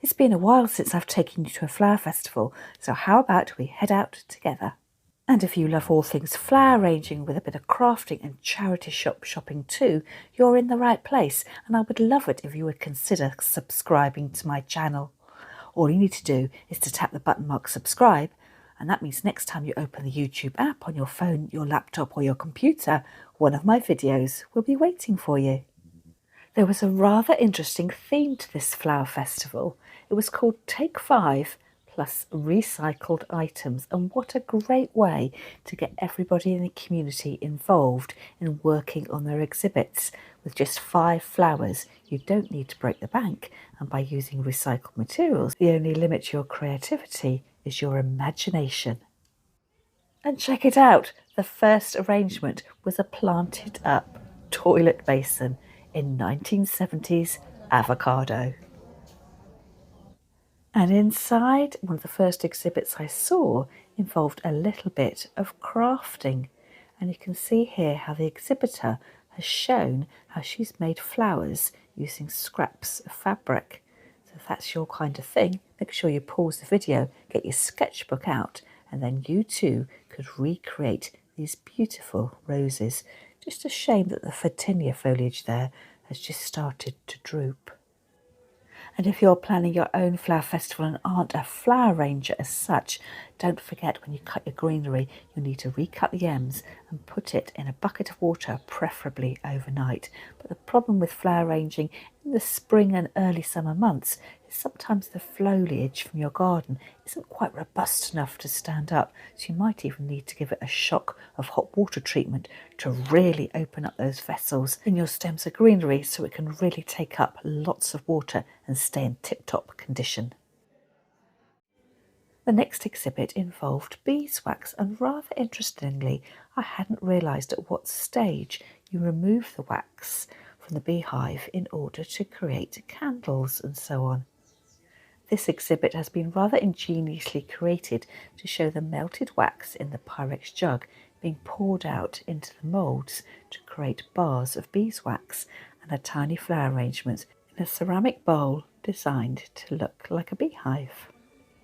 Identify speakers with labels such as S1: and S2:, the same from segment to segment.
S1: It's been a while since I've taken you to a flower festival, so how about we head out together? And if you love all things flower arranging with a bit of crafting and charity shopping too, you're in the right place, and I would love it if you would consider subscribing to my channel. All you need to do is to tap the button marked subscribe, and that means next time you open the YouTube app on your phone, your laptop or your computer, one of my videos will be waiting for you. There was a rather interesting theme to this flower festival. It was called Take 5 plus recycled items, and what a great way to get everybody in the community involved in working on their exhibits. With just 5 flowers, you don't need to break the bank, and by using recycled materials, the only limit to your creativity is your imagination. And check it out, the first arrangement was a planted up toilet basin in 1970s avocado. And inside, one of the first exhibits I saw involved a little bit of crafting. And you can see here how the exhibitor has shown how she's made flowers using scraps of fabric. So if that's your kind of thing, make sure you pause the video, get your sketchbook out, and then you too could recreate these beautiful roses. Just a shame that the Photinia foliage there has just started to droop. And if you're planning your own flower festival and aren't a flower arranger as such, don't forget when you cut your greenery, you need to recut the ends and put it in a bucket of water, preferably overnight. But the problem with flower arranging in the spring and early summer months is sometimes the foliage from your garden isn't quite robust enough to stand up. So you might even need to give it a shock of hot water treatment to really open up those vessels in your stems of greenery so it can really take up lots of water and stay in tip-top condition. The next exhibit involved beeswax, and rather interestingly, I hadn't realised at what stage you remove the wax from the beehive in order to create candles and so on. This exhibit has been rather ingeniously created to show the melted wax in the Pyrex jug being poured out into the moulds to create bars of beeswax and a tiny flower arrangement in a ceramic bowl designed to look like a beehive.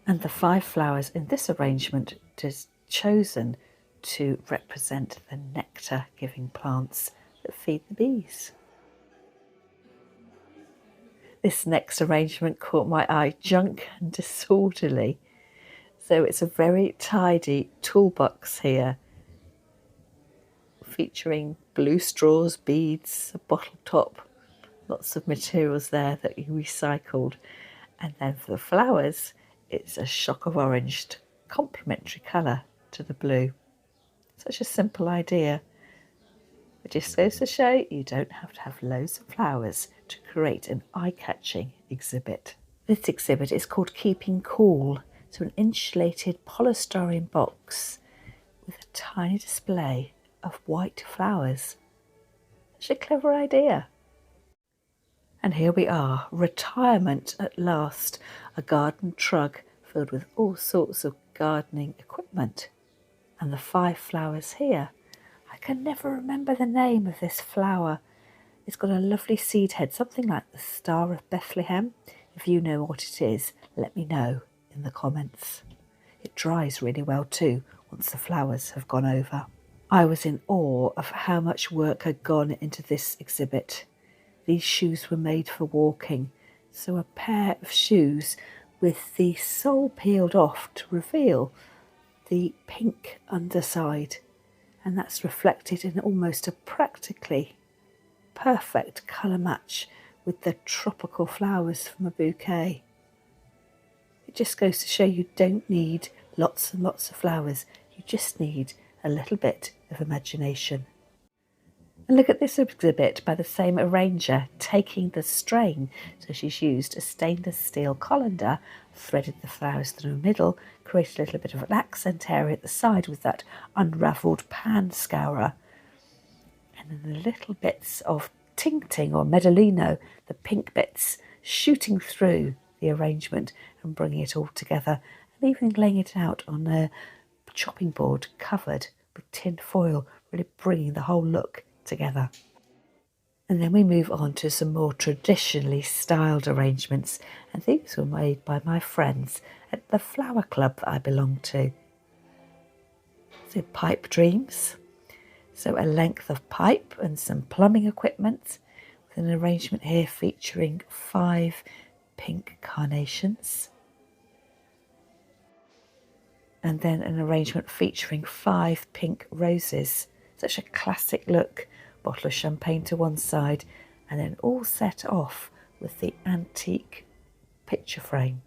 S1: And the 5 flowers in this arrangement is chosen to represent the nectar-giving plants that feed the bees. This next arrangement caught my eye, junk and disorderly. So it's a very tidy toolbox here, featuring blue straws, beads, a bottle top, lots of materials there that you recycled. And then for the flowers, it's a shock of orange, complementary colour to the blue. Such a simple idea. It just goes to show you don't have to have loads of flowers to create an eye-catching exhibit. This exhibit is called Keeping Cool. It's an insulated polystyrene box with a tiny display of white flowers. Such a clever idea. And here we are, retirement at last, a garden trug filled with all sorts of gardening equipment. And the 5 flowers here, I can never remember the name of this flower. It's got a lovely seed head, something like the Star of Bethlehem. If you know what it is, let me know in the comments. It dries really well too once the flowers have gone over. I was in awe of how much work had gone into this exhibit. These shoes were made for walking, so a pair of shoes with the sole peeled off to reveal the pink underside, and that's reflected in almost a practically perfect colour match with the tropical flowers from a bouquet. It just goes to show you don't need lots and lots of flowers, you just need a little bit of imagination. And look at this exhibit by the same arranger, taking the strain. So she's used a stainless steel colander, threaded the flowers through the middle, created a little bit of an accent area at the side with that unravelled pan scourer. And then the little bits of ting-ting or medallino, the pink bits, shooting through the arrangement and bringing it all together, and even laying it out on a chopping board covered with tin foil, really bringing the whole look together. And then we move on to some more traditionally styled arrangements, and these were made by my friends at the flower club that I belong to. So pipe dreams, so a length of pipe and some plumbing equipment, with an arrangement here featuring 5 pink carnations, and then an arrangement featuring 5 pink roses. Such a classic look. Bottle of champagne to one side, and then all set off with the antique picture frame.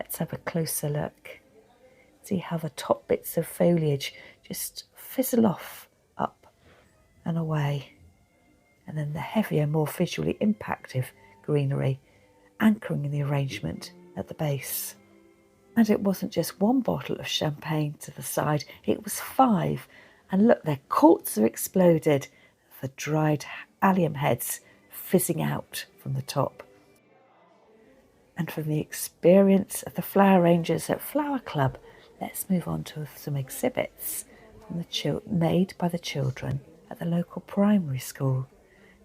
S1: Let's have a closer look. See how the top bits of foliage just fizzle off, up and away, and then the heavier, more visually impactful greenery anchoring in the arrangement at the base. And it wasn't just one bottle of champagne to the side, it was 5. And look, their corks are exploded, the dried allium heads fizzing out from the top. And from the experience of the flower rangers at Flower Club, let's move on to some exhibits from made by the children at the local primary school.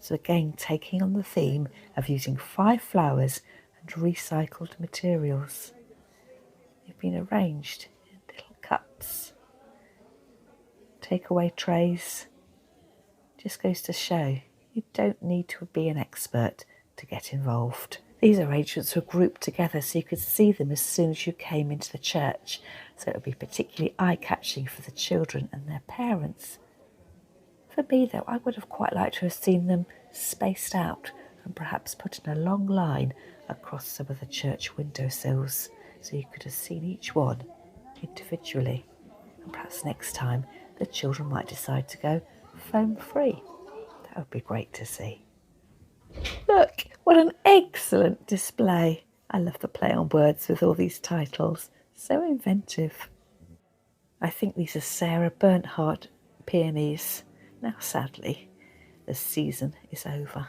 S1: So again, taking on the theme of using 5 flowers and recycled materials. They've been arranged in little cups. Takeaway trays. Just goes to show you don't need to be an expert to get involved. These arrangements were grouped together so you could see them as soon as you came into the church, so it would be particularly eye-catching for the children and their parents. For me though, I would have quite liked to have seen them spaced out and perhaps put in a long line across some of the church windowsills so you could have seen each one individually. And perhaps next time the children might decide to go foam free. That would be great to see. Look, what an excellent display. I love the play on words with all these titles. So inventive. I think these are Sarah Bernhardt peonies. Now sadly, the season is over.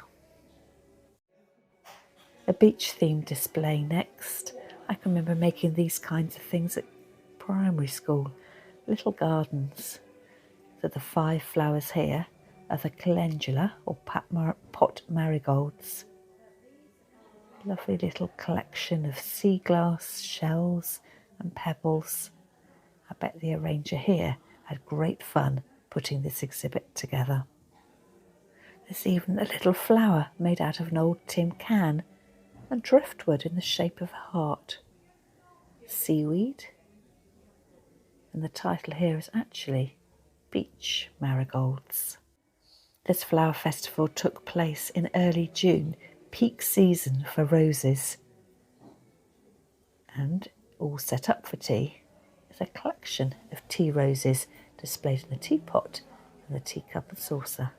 S1: A beach themed display next. I can remember making these kinds of things at primary school. Little gardens. So the 5 flowers here are the calendula or pot marigolds. Lovely little collection of sea glass, shells and pebbles. I bet the arranger here had great fun putting this exhibit together. There's even a little flower made out of an old tin can and driftwood in the shape of a heart. Seaweed. And the title here is actually Beach Marigolds. This flower festival took place in early June, peak season for roses. And all set up for tea is a collection of tea roses displayed in the teapot and the teacup and saucer.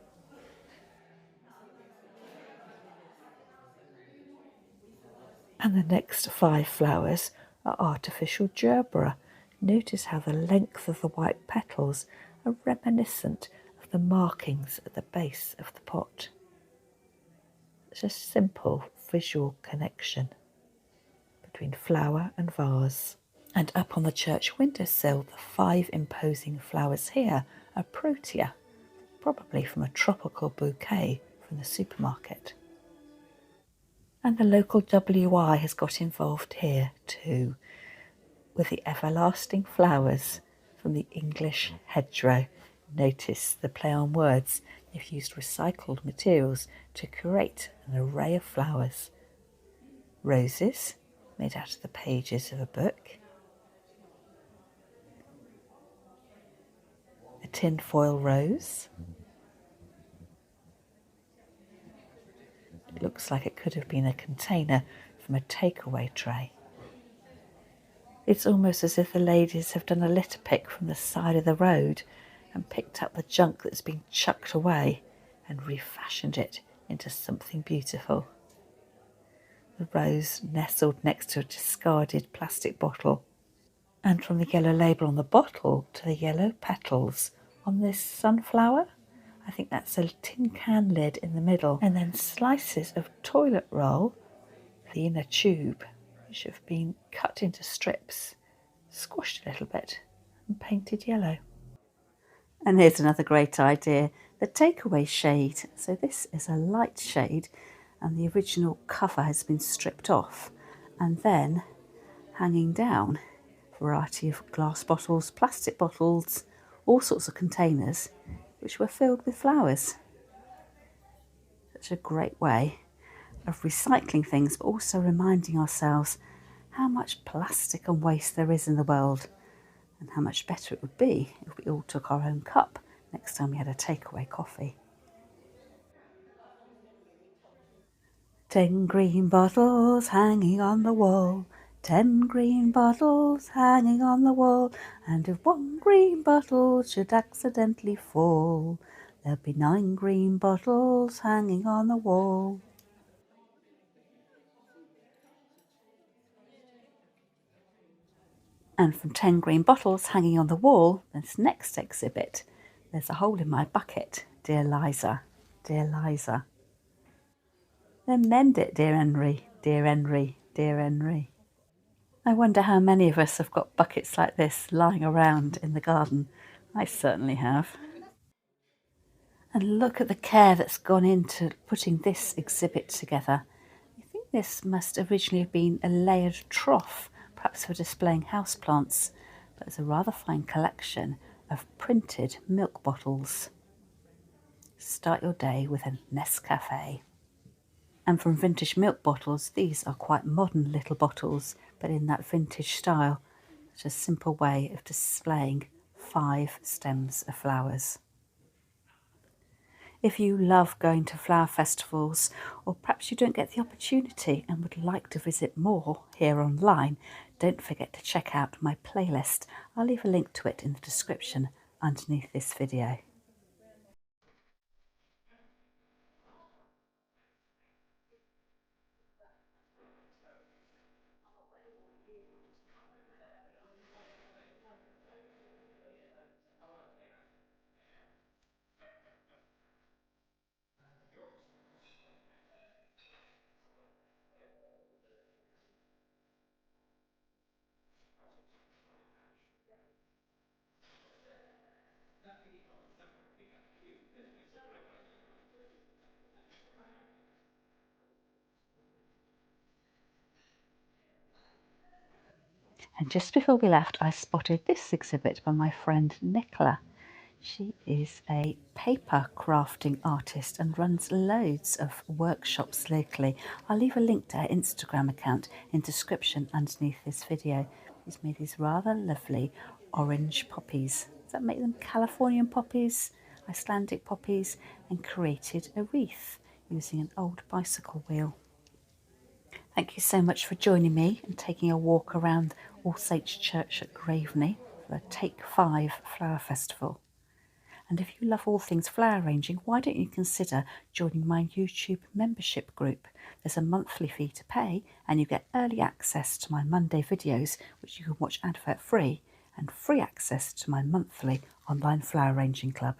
S1: And the next 5 flowers are artificial gerbera. Notice how the length of the white petals are reminiscent of the markings at the base of the pot. It's a simple visual connection between flower and vase. And up on the church windowsill, the 5 imposing flowers here are protea, probably from a tropical bouquet from the supermarket. And the local WI has got involved here too, with the everlasting flowers from the English hedgerow. Notice the play on words. They've used recycled materials to create an array of flowers. Roses made out of the pages of a book. A tinfoil rose. It looks like it could have been a container from a takeaway tray. It's almost as if the ladies have done a litter pick from the side of the road and picked up the junk that's been chucked away and refashioned it into something beautiful. The rose nestled next to a discarded plastic bottle. And from the yellow label on the bottle to the yellow petals on this sunflower, I think that's a tin can lid in the middle, and then slices of toilet roll, the inner tube, which have been cut into strips, squashed a little bit and painted yellow. And here's another great idea.
S2: the takeaway shade. So this is a light shade and the original cover has been stripped off, and then hanging down, a variety of glass bottles, plastic bottles, all sorts of containers which were filled with flowers. Such a great way of recycling things, but also reminding ourselves how much plastic and waste there is in the world, and how much better it would be if we all took our own cup next time we had a takeaway coffee. 10 green bottles hanging on the wall, 10 green bottles hanging on the wall, and if one green bottle should accidentally fall, there'll be 9 green bottles hanging on the wall. And from 10 green bottles hanging on the wall, this next exhibit, there's a hole in my bucket, dear Liza, dear Liza. Then mend it, dear Henry, dear Henry, dear Henry. I wonder how many of us have got buckets like this lying around in the garden. I certainly have. And look at the care that's gone into putting this exhibit together. I think this must originally have been a layered trough, perhaps for displaying houseplants, but it's a rather fine collection of printed milk bottles. Start your day with a Nescafe. And from vintage milk bottles, these are quite modern little bottles, but in that vintage style. Such a simple way of displaying 5 stems of flowers. If you love going to flower festivals, or perhaps you don't get the opportunity and would like to visit more here online, don't forget to check out my playlist. I'll leave a link to it in the description underneath this video. And just before we left, I spotted this exhibit by my friend Nicola. She is a paper crafting artist and runs loads of workshops locally. I'll leave a link to her Instagram account in the description underneath this video. She's made these rather lovely orange poppies. Does that make them Californian poppies, Icelandic poppies, and created a wreath using an old bicycle wheel. Thank you so much for joining me and taking a walk around All Saints Church at Graveney for the Take 5 Flower Festival. And if you love all things flower arranging, why don't you consider joining my YouTube membership group? There's a monthly fee to pay and you get early access to my Monday videos, which you can watch advert free, and free access to my monthly online flower arranging club.